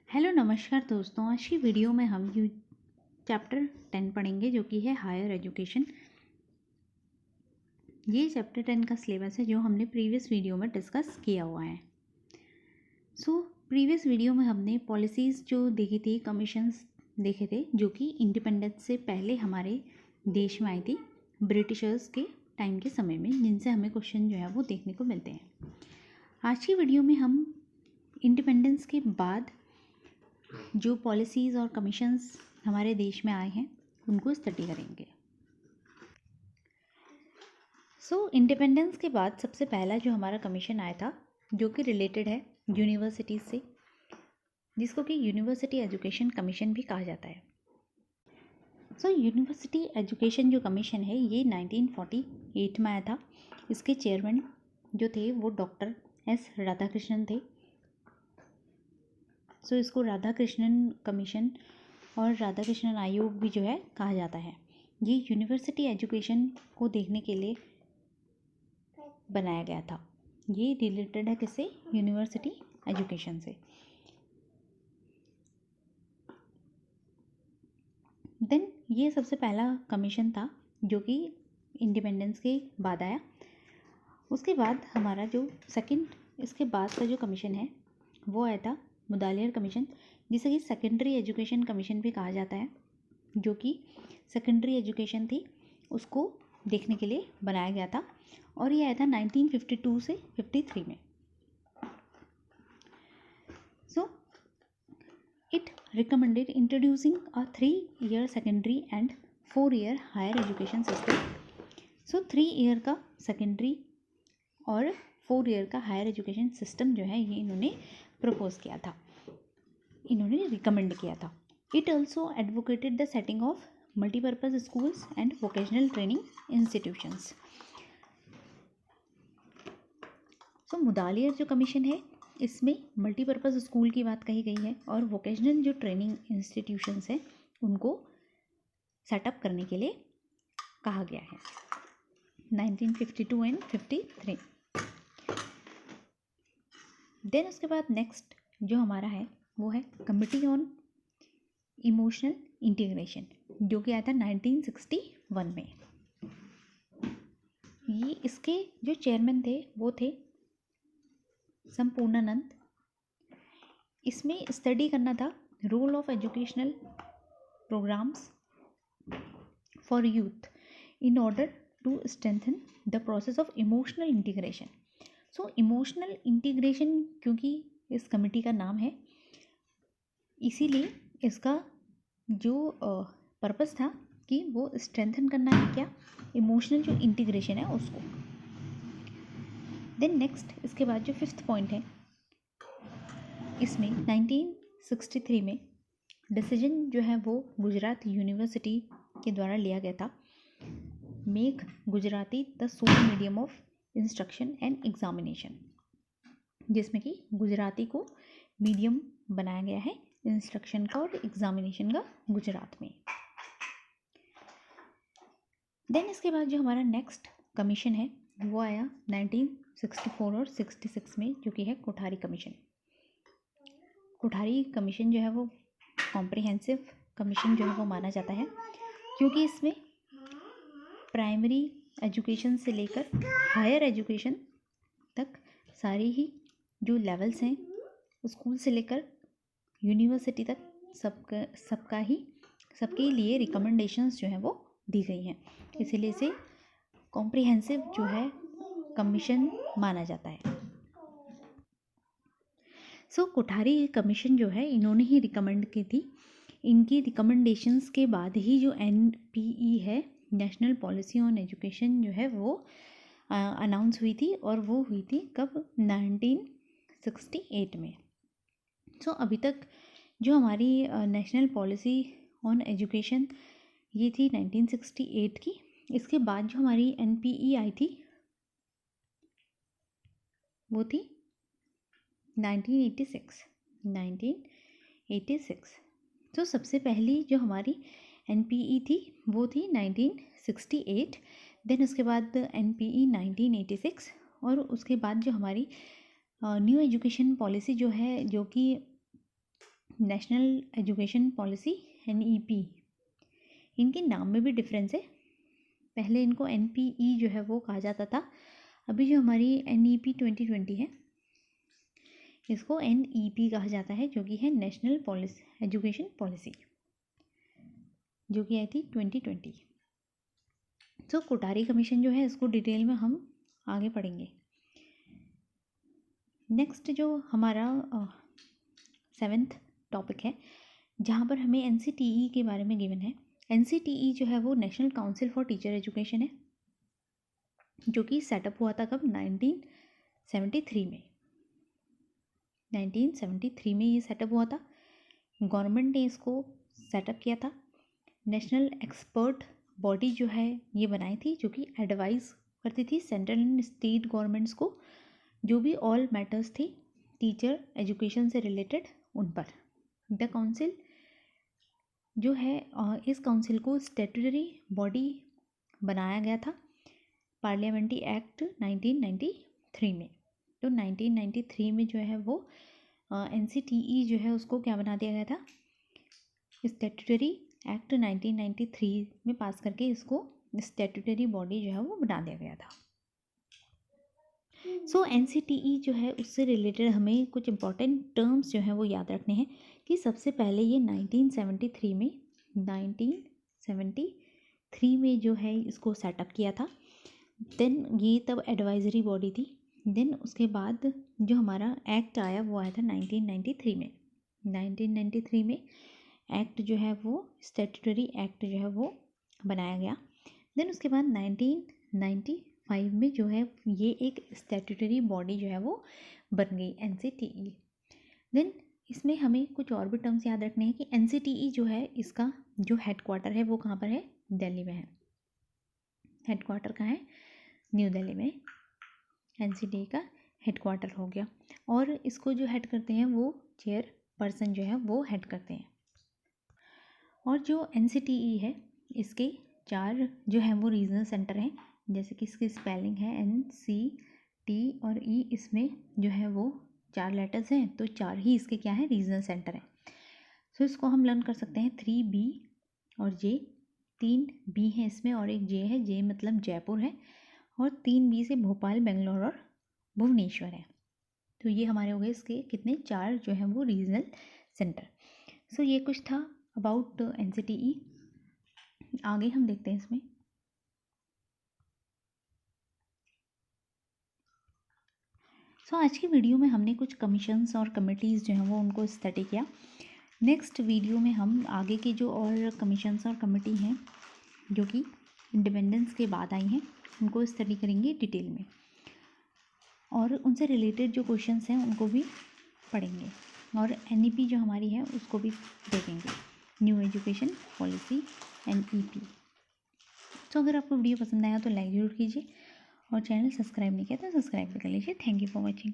Hello नमस्कार दोस्तों, आज की वीडियो में हम चैप्टर 10 पढ़ेंगे जो कि है हायर एजुकेशन। ये चैप्टर 10 का सिलेबस है जो हमने प्रीवियस वीडियो में डिस्कस किया हुआ है। प्रीवियस वीडियो में हमने पॉलिसीज़ जो देखी थी, कमीशंस देखे थे जो कि इंडिपेंडेंस से पहले हमारे देश में आई थी ब्रिटिशर्स के टाइम के समय में, जिनसे हमें क्वेश्चन जो है वो देखने को मिलते हैं। आज की वीडियो में हम इंडिपेंडेंस के बाद जो पॉलिसीज़ और कमीशंस हमारे देश में आए हैं उनको स्टडी करेंगे। इंडिपेंडेंस के बाद सबसे पहला जो हमारा कमीशन आया था जो कि रिलेटेड है यूनिवर्सिटीज़ से, जिसको कि यूनिवर्सिटी एजुकेशन कमीशन भी कहा जाता है। यूनिवर्सिटी एजुकेशन जो कमीशन है ये 1948 में आया था। इसके चेयरमैन जो थे वो डॉक्टर एस राधाकृष्णन थे। इसको राधाकृष्णन कमीशन और राधाकृष्णन आयोग भी जो है कहा जाता है। ये यूनिवर्सिटी एजुकेशन को देखने के लिए बनाया गया था। ये रिलेटेड है किससे? यूनिवर्सिटी एजुकेशन से। देन ये सबसे पहला कमीशन था जो कि इंडिपेंडेंस के बाद आया। उसके बाद हमारा जो सेकंड इसके बाद का जो कमीशन है वो आया था मुदालियर कमीशन, जिसे कि सेकेंडरी एजुकेशन कमीशन भी कहा जाता है, जो कि सेकेंडरी एजुकेशन थी उसको देखने के लिए बनाया गया था। और ये आया था 1952 से 53 में। It recommended introducing a 3-year secondary and 4-year higher education system. 3 year का सेकेंडरी और 4 ईयर का हायर एजुकेशन सिस्टम जो है ये इन्होंने प्रपोज किया था, इन्होंने रिकमेंड किया था। It also advocated the setting of multipurpose schools and vocational training institutions. Mudaliar जो कमीशन है इसमें मल्टीपर्पज़ स्कूल की बात कही गई है और वोकेशनल जो ट्रेनिंग इंस्टीट्यूशंस हैं उनको सेटअप करने के लिए कहा गया है 1952 एंड 53। देन उसके बाद नेक्स्ट जो हमारा है वो है कमिटी ऑन इमोशनल इंटीग्रेशन, जो कि आया था 1961 में। ये इसके जो चेयरमैन थे वो थे संपूर्णानंद। इसमें स्टडी करना था role of educational programs for youth in order to strengthen the process of emotional integration. Emotional integration क्योंकि इस कमेटी का नाम है, इसीलिए इसका जो पर्पस था कि वो स्ट्रेंथन करना है क्या, इमोशनल जो इंटीग्रेशन है उसको। देन नेक्स्ट इसके बाद जो 5th पॉइंट है इसमें 1963 में डिसीजन जो है वो गुजरात यूनिवर्सिटी के द्वारा लिया गया था, make Gujarati the sole medium of instruction and examination, जिसमें कि गुजराती को मीडियम बनाया गया है इंस्ट्रक्शन का और एग्जामिनेशन का गुजरात में। देन इसके बाद जो हमारा नेक्स्ट कमीशन है वो आया 1964 और 66 में, जो कि है कोठारी कमीशन। कोठारी कमीशन जो है वो कॉम्प्रिहेंसिव कमीशन जो है वो माना जाता है, क्योंकि इसमें प्राइमरी एजुकेशन से लेकर हायर एजुकेशन तक सारी ही जो लेवल्स हैं स्कूल से लेकर यूनिवर्सिटी तक सबके लिए रिकमेंडेशंस जो हैं वो दी गई हैं, इसीलिए इसे कॉम्प्रिहेंसिव जो है कमीशन माना जाता है। कोठारी कमीशन जो है इन्होंने ही रिकमेंड की थी। इनकी रिकमेंडेशंस के बाद ही जो NPE है, नेशनल पॉलिसी ऑन एजुकेशन जो है वो अनाउंस हुई थी, और वो हुई थी कब? 1968 में। अभी तक जो हमारी नेशनल पॉलिसी ऑन एजुकेशन ये थी 1968 की। इसके बाद जो हमारी NPE आई थी वो थी 1986। सबसे पहली जो हमारी NPE थी वो थी 1968। देन उसके बाद NPE 1986, और उसके बाद जो हमारी न्यू एजुकेशन पॉलिसी जो है, जो कि नेशनल एजुकेशन पॉलिसी NEP, इनके नाम में भी डिफरेंस है। पहले इनको NPE जो है वो कहा जाता था, अभी जो हमारी NEP 2020 है इसको NEP कहा जाता है, जो कि है नेशनल एजुकेशन पॉलिसी, जो कि आई थी 2020। तो कोठारी कमीशन जो है इसको डिटेल में हम आगे पढ़ेंगे। नेक्स्ट जो हमारा 7th टॉपिक है, जहाँ पर हमें NCTE के बारे में गिवन है। NCTE जो है वो national council for teacher education है, जो कि सेटअप हुआ था कब, 1973 में। 1973 में ये सेटअप हुआ था, गवर्नमेंट ने इसको सेटअप किया था। नेशनल एक्सपर्ट बॉडी जो है ये बनाई थी, जो कि एडवाइस करती थी सेंट्रल एंड स्टेट गवर्नमेंट्स को, जो भी ऑल मैटर्स थी टीचर एजुकेशन से रिलेटेड उन पर। द काउंसिल जो है, इस काउंसिल को स्टैट्यूटरी बॉडी बनाया गया था पार्लियामेंट्री एक्ट 1993 में। तो 1993 में जो है वो NCTE जो है उसको क्या बना दिया गया था, स्टैट्यूटरी एक्ट 1993 में पास करके इसको स्टैट्यूटरी बॉडी जो है वो बना दिया गया था। सो NCTE जो है उससे रिलेटेड हमें कुछ इंपॉर्टेंट टर्म्स जो हैं वो याद रखने हैं कि सबसे पहले ये 1973 में जो है इसको सेटअप किया था। देन ये तब एडवाइजरी बॉडी थी। देन उसके बाद जो हमारा एक्ट आया वो आया था 1993 में। 1993 में एक्ट जो है वो स्टैट्यूटरी एक्ट जो है वो बनाया गया। देन उसके बाद 1995 में जो है ये एक स्टैट्यूटरी बॉडी जो है वो बन गई NCTE। देन इसमें हमें कुछ और भी टर्म्स याद रखने हैं कि NCTE जो है इसका जो हेडक्वार्टर है वो कहाँ पर है, दिल्ली में है। हेडक्वार्टर कहाँ है, न्यू दिल्ली में NCTE का हेडक्वार्टर हो गया। और इसको जो हेड करते हैं वो चेयर पर्सन जो है वो हेड करते हैं। और जो NCTE है इसके 4 जो है वो रीजनल सेंटर हैं, जैसे कि इसकी स्पेलिंग है NCT और E, इसमें जो है वो 4 लेटर्स हैं, तो 4 ही इसके क्या है, रीजनल सेंटर हैं। सो इसको हम लर्न कर सकते हैं 3B और J। 3B है इसमें और एक J है, J मतलब जयपुर है, और 3B से भोपाल, बेंगलोर और भुवनेश्वर है। तो ये हमारे हो गए इसके कितने, 4 जो हैं वो रीजनल सेंटर। सो ये कुछ था अबाउट NCTE। आगे हम देखते हैं इसमें। आज की वीडियो में हमने कुछ कमीशंस और कमिटीज़ जो हैं वो उनको स्टडी किया। नेक्स्ट वीडियो में हम आगे की जो और कमीशंस और कमिटी हैं जो कि इंडिपेंडेंस के बाद आई हैं उनको स्टडी करेंगे डिटेल में, और उनसे रिलेटेड जो क्वेश्चंस हैं उनको भी पढ़ेंगे, और NEP जो हमारी है उसको भी देखेंगे, न्यू एजुकेशन पॉलिसी NEP। तो अगर आपको वीडियो पसंद आया तो लाइक ज़रूर कीजिए, और चैनल सब्सक्राइब नहीं किया तो सब्सक्राइब भी कर लीजिए। Thank you for watching.